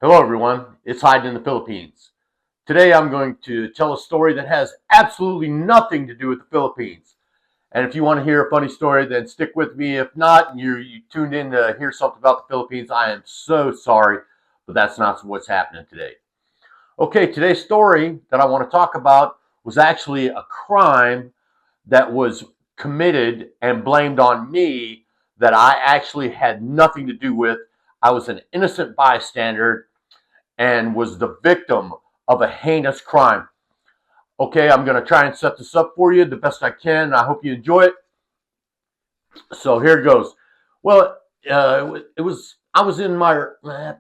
Hello, everyone. It's Hyde in the Philippines. Today, I'm going to tell a story that has absolutely nothing to do with the Philippines. And if you want to hear a funny story, then stick with me. If not, you tuned in to hear something about the Philippines, I am so sorry, but that's not what's happening today. Okay, today's story that I want to talk about was actually a crime that was committed and blamed on me that I actually had nothing to do with. I was an innocent bystander and was the victim of a heinous crime. Okay, I'm going to try and set this up for you the best I can. I hope you enjoy it. So here it goes. Well, it was I was in my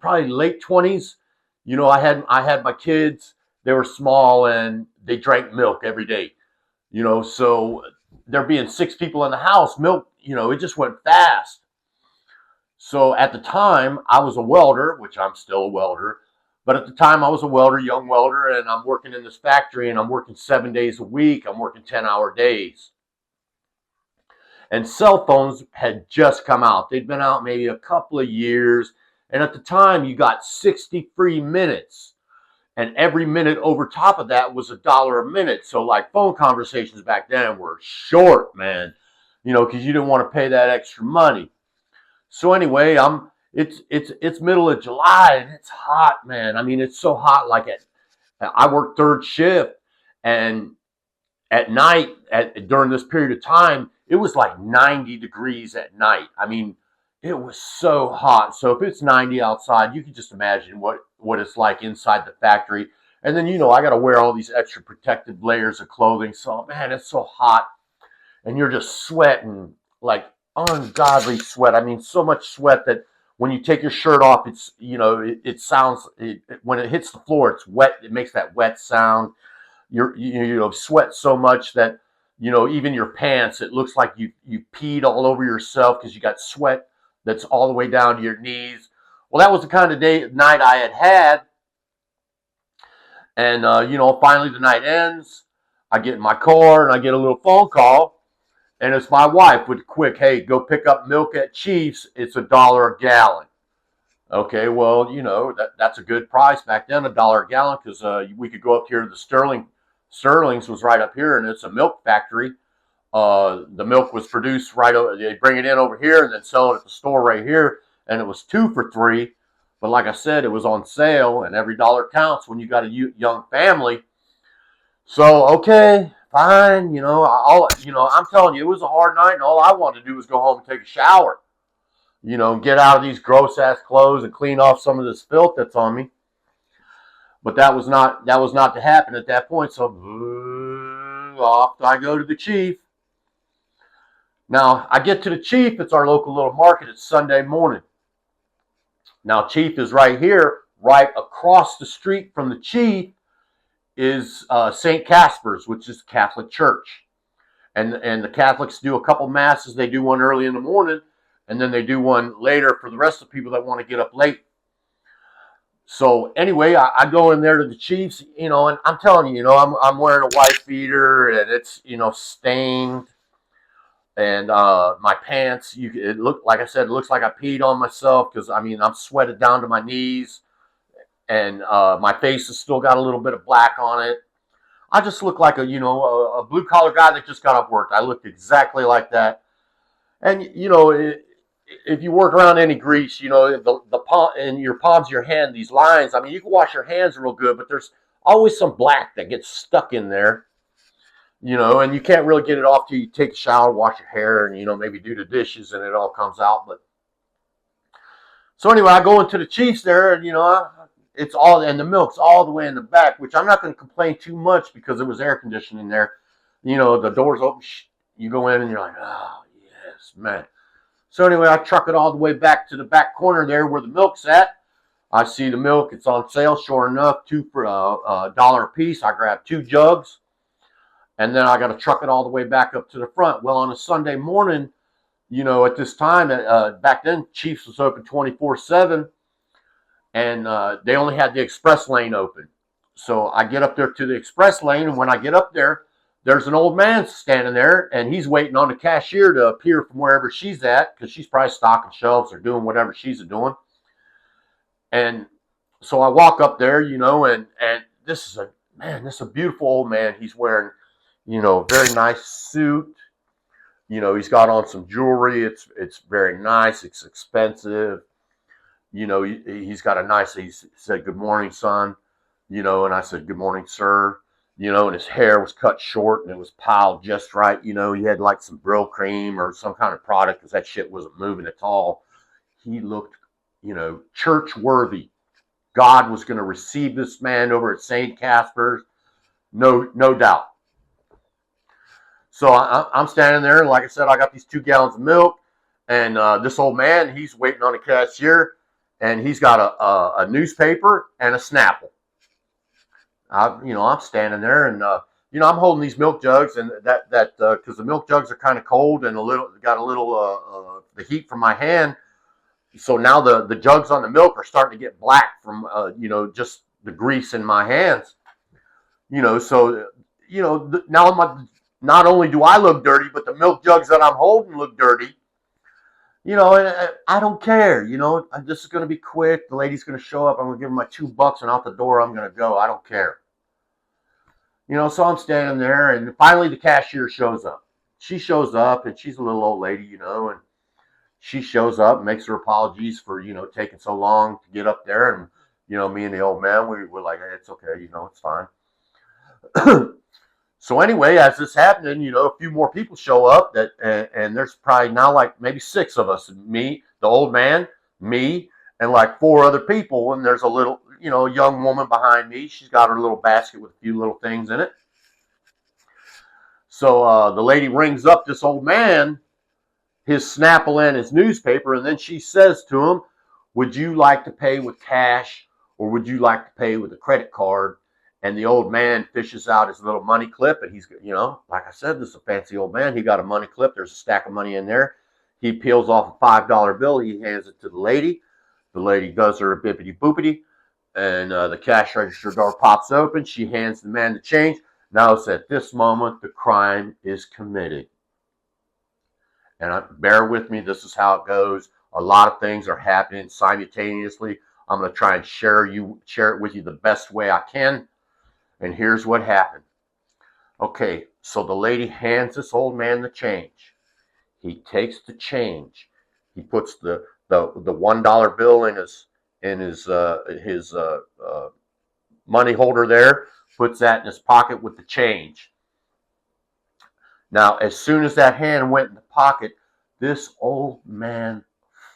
probably late 20s. You know, I had my kids. They were small and they drank milk every day. You know, so there being six people in the house, milk. You know, it just went fast. So at the time, I was a welder, which I'm still a welder. But at the time, I was a welder, young welder, and I'm working in this factory and I'm working 7 days a week. I'm working 10-hour days. And cell phones had just come out. They'd been out maybe a couple of years. And at the time, you got 60 free minutes. And every minute over top of that was $1 a minute. So, like, phone conversations back then were short, man, you know, because you didn't want to pay that extra money. So anyway, it's middle of July and it's hot, man. I mean, it's so hot. I work third shift, and at night, during this period of time, it was like 90 degrees at night. I mean, it was so hot. So if it's 90 outside, you can just imagine what it's like inside the factory. And then, you know, I got to wear all these extra protective layers of clothing. So man, it's so hot, and you're just sweating like ungodly sweat. I mean, so much sweat that when you take your shirt off, it's, you know, it sounds, when it hits the floor, it's wet. It makes that wet sound. You know, sweat so much that, you know, even your pants, it looks like you peed all over yourself because you got sweat that's all the way down to your knees. Well, that was the kind of night I had. And, you know, finally the night ends. I get in my car and I get a little phone call, and it's my wife with a quick, hey, go pick up milk at Chiefs. It's $1 a gallon. Okay, well, you know, that's a good price back then, $1 a gallon, because we could go up here to the Sterling's was right up here, and it's a milk factory. The milk was produced right over, they bring it in over here and then sell it at the store right here, and it was 2 for $3. But like I said, it was on sale, and every dollar counts when you got a young family. So, okay, fine. I'm telling you, it was a hard night, and all I wanted to do was go home and take a shower. You know, get out of these gross ass clothes and clean off some of this filth that's on me. But that was not to happen at that point. So off I go to the Chief. Now I get to the Chief. It's our local little market. It's Sunday morning. Now Chief is right here, right across the street from the Chief is St. Casper's, which is a Catholic church. And the Catholics do a couple masses. They do one early in the morning, and then they do one later for the rest of the people that want to get up late. So anyway, I go in there to the Chiefs, you know, and I'm telling you, you know, I'm wearing a white beater, and it's, you know, stained, and my pants, it looked, like I said, it looks like I peed on myself because I mean I'm sweated down to my knees, and my face has still got a little bit of black on it. I just look like a blue collar guy that just got off work. I looked exactly like that. And you know, if you work around any grease, you know, the palm in your palms of your hand, these lines. I mean, you can wash your hands real good, but there's always some black that gets stuck in there. You know, and you can't really get it off till you take a shower, wash your hair, and, you know, maybe do the dishes, and it all comes out. But so anyway, I go into the Chiefs there, and, you know, it's all, and the milk's all the way in the back, which I'm not going to complain too much because it was air conditioning there. You know, the doors open, you go in, and you're like, oh yes, man. So anyway, I truck it all the way back to the back corner there where the milk's at. I see the milk; it's on sale. Sure enough, two for $1 a piece. I grab 2 jugs, and then I got to truck it all the way back up to the front. Well, on a Sunday morning, you know, at this time, back then, Chiefs was open 24/7, and they only had the express lane open. So I get up there to the express lane, and when I get up there, there's an old man standing there, and he's waiting on the cashier to appear from wherever she's at, because she's probably stocking shelves or doing whatever she's doing. And So I walk up there, and this is a beautiful old man. He's wearing, very nice suit. He's got on some jewelry. It's very nice. It's expensive. He's got a nice. He said, "Good morning, son." And I said, "Good morning, sir." And his hair was cut short and it was piled just right. He had like some Brill cream or some kind of product because that shit wasn't moving at all. He looked, church worthy. God was going to receive this man over at St. Casper's, no doubt. So I'm standing there, and like I said, I got these 2 gallons of milk, and this old man, he's waiting on a cashier, and he's got a newspaper and a Snapple. I'm standing there, and I'm holding these milk jugs, and that because the milk jugs are kind of cold and got a little the heat from my hand. So now the jugs on the milk are starting to get black from just the grease in my hands. So now not only do I look dirty, but the milk jugs that I'm holding look dirty. And I don't care. This is going to be quick. The lady's going to show up. I'm going to give her my $2, and out the door I'm going to go. I don't care. So I'm standing there, and finally the cashier shows up. She shows up, and she's a little old lady, and she shows up and makes her apologies for, taking so long to get up there. And, me and the old man, we were like, hey, it's okay, it's fine. So anyway, as this happening, a few more people show up and there's probably now like maybe 6 of us, me, the old man, me, and like 4 other people. And there's a little, young woman behind me. She's got her little basket with a few little things in it. So the lady rings up this old man, his Snapple and his newspaper, and then she says to him, would you like to pay with cash or would you like to pay with a credit card? And the old man fishes out his little money clip, and he's, like I said, this is a fancy old man. He got a money clip. There's a stack of money in there. He peels off a $5 bill. He hands it to the lady. The lady does her bippity boopity, and the cash register door pops open. She hands the man the change. Now it's at this moment the crime is committed. And bear with me, this is how it goes. A lot of things are happening simultaneously. I'm going to try and share it with you the best way I can. And here's what happened. Okay, so the lady hands this old man the change. He takes the change. He puts the $1 bill in his money holder there. Puts that in his pocket with the change. Now, as soon as that hand went in the pocket, this old man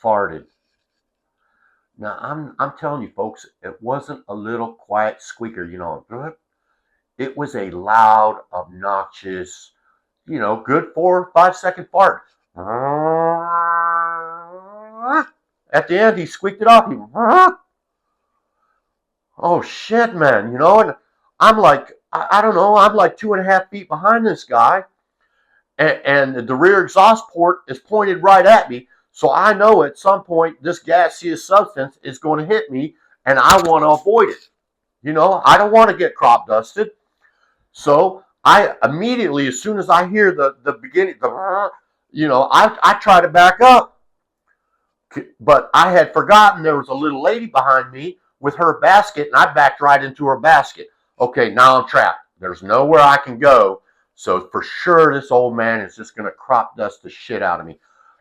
farted. Now, I'm telling you, folks, it wasn't a little quiet squeaker, It was a loud, obnoxious, good 4 or 5 second fart. At the end, he squeaked it off. Oh, shit, man, and I'm like, I don't know, I'm like 2.5 feet behind this guy. And the rear exhaust port is pointed right at me. So I know at some point this gaseous substance is going to hit me, and I want to avoid it. I don't want to get crop dusted. So I immediately, as soon as I hear the beginning, I try to back up. But I had forgotten there was a little lady behind me with her basket, and I backed right into her basket. Okay, now I'm trapped. There's nowhere I can go. So for sure, this old man is just going to crop dust the shit out of me.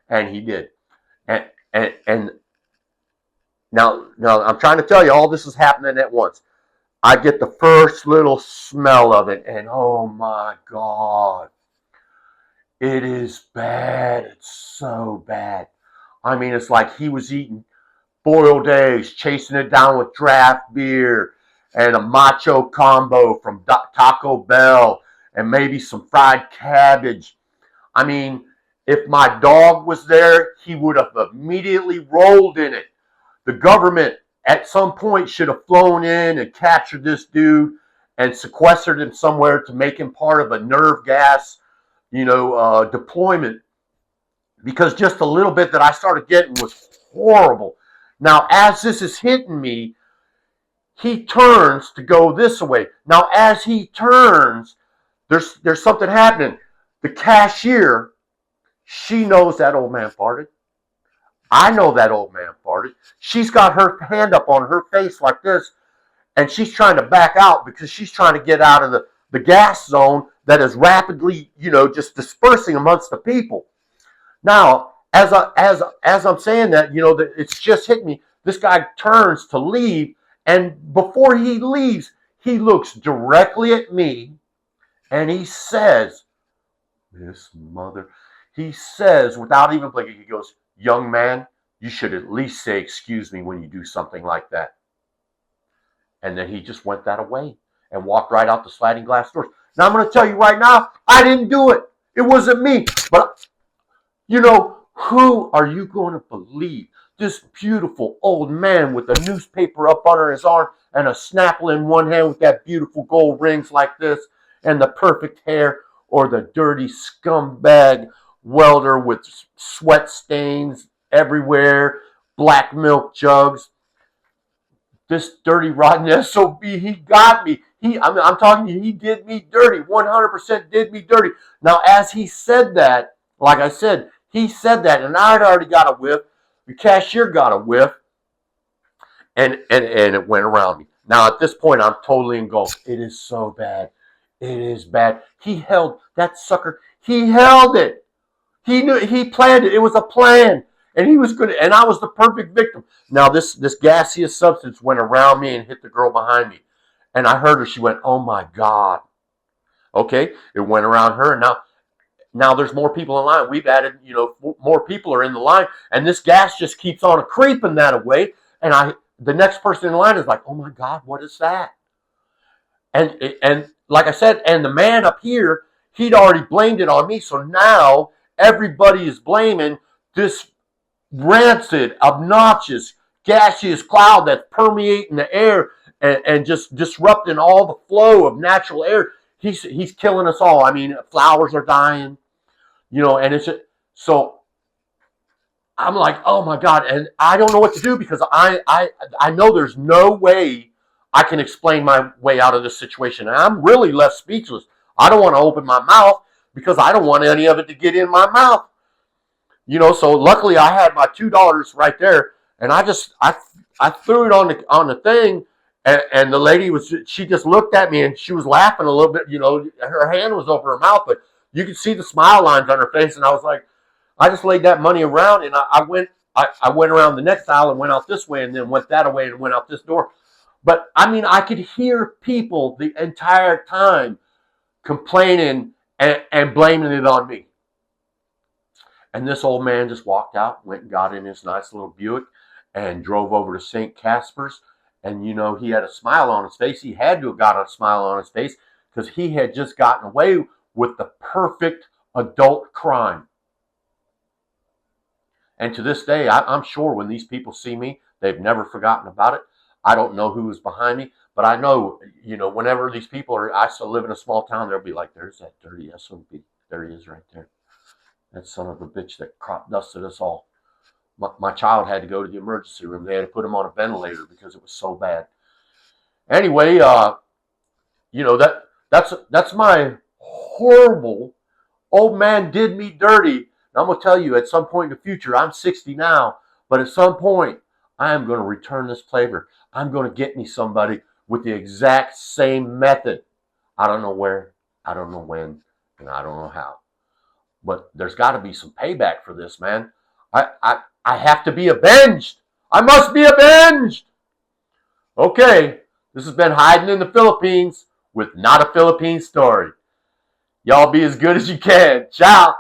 And he did. And now I'm trying to tell you, all this is happening at once. I get the first little smell of it, and oh my God, it is bad. It's so bad. I mean, it's like he was eating boiled eggs, chasing it down with draft beer, and a macho combo from Taco Bell, and maybe some fried cabbage. I mean, if my dog was there, he would have immediately rolled in it. The government at some point should have flown in and captured this dude and sequestered him somewhere to make him part of a nerve gas, deployment. Because just a little bit that I started getting was horrible. Now, as this is hitting me, he turns to go this way. Now, as he turns, there's something happening. The cashier, she knows that old man farted. I know that old man farted. She's got her hand up on her face like this, and she's trying to back out because she's trying to get out of the gas zone that is rapidly, just dispersing amongst the people. Now, as I'm saying that, it's just hit me. This guy turns to leave, and before he leaves, he looks directly at me, and he says, "This mother," he says without even blinking, he goes, "Young man, you should at least say excuse me when you do something like that." And then he just went that away and walked right out the sliding glass doors. Now, I'm going to tell you right now, I didn't do it. It wasn't me. But, who are you going to believe? This beautiful old man with a newspaper up under his arm and a Snapple in one hand with that beautiful gold rings like this and the perfect hair, or the dirty scumbag welder with sweat stains everywhere, black milk jugs. This dirty, rotten SOB, he got me. I'm talking to you, he did me dirty. 100% did me dirty. Now, as he said that, like I said, he said that, and I had already got a whiff. The cashier got a whiff, and it went around me. Now, at this point, I'm totally engulfed. It is so bad. It is bad. He held that sucker. He held it. He knew. He planned it. It was a plan. And he was good, and I was the perfect victim. Now, this gaseous substance went around me and hit the girl behind me. And I heard her. She went, "Oh, my God." Okay, it went around her, and now there's more people in line. We've added, more people are in the line, and this gas just keeps on creeping that way. And the next person in line is like, "Oh, my God, what is that?" And like I said, and the man up here, he'd already blamed it on me. So now everybody is blaming this rancid, obnoxious, gaseous cloud that's permeating the air and just disrupting all the flow of natural air. He's killing us all. I mean, flowers are dying, and so I'm like, oh my God, and I don't know what to do because I know there's no way I can explain my way out of this situation. And I'm really left speechless. I don't want to open my mouth because I don't want any of it to get in my mouth. So luckily I had my $2 right there, and I threw it on the thing, and the lady she just looked at me and she was laughing a little bit. Her hand was over her mouth, but you could see the smile lines on her face, and I was like, I just laid that money around, and I went around the next aisle and went out this way, and then went that way and went out this door. But I mean, I could hear people the entire time complaining and blaming it on me. And this old man just walked out, went and got in his nice little Buick and drove over to St. Casper's. And, he had a smile on his face. He had to have got a smile on his face because he had just gotten away with the perfect adult crime. And to this day, I'm sure when these people see me, they've never forgotten about it. I don't know who was behind me, but I know, whenever these people I still live in a small town, they'll be like, "There's that dirty SOB. There he is right there. That son of a bitch that crop dusted us all." My child had to go to the emergency room. They had to put him on a ventilator because it was so bad. Anyway, that's my horrible old man did me dirty. And I'm going to tell you, at some point in the future, I'm 60 now, but at some point, I am going to return this favor. I'm going to get me somebody with the exact same method. I don't know where, I don't know when, and I don't know how. But there's got to be some payback for this, man. I have to be avenged. I must be avenged. Okay, this has been Hiding in the Philippines with Not a Philippine Story. Y'all be as good as you can. Ciao.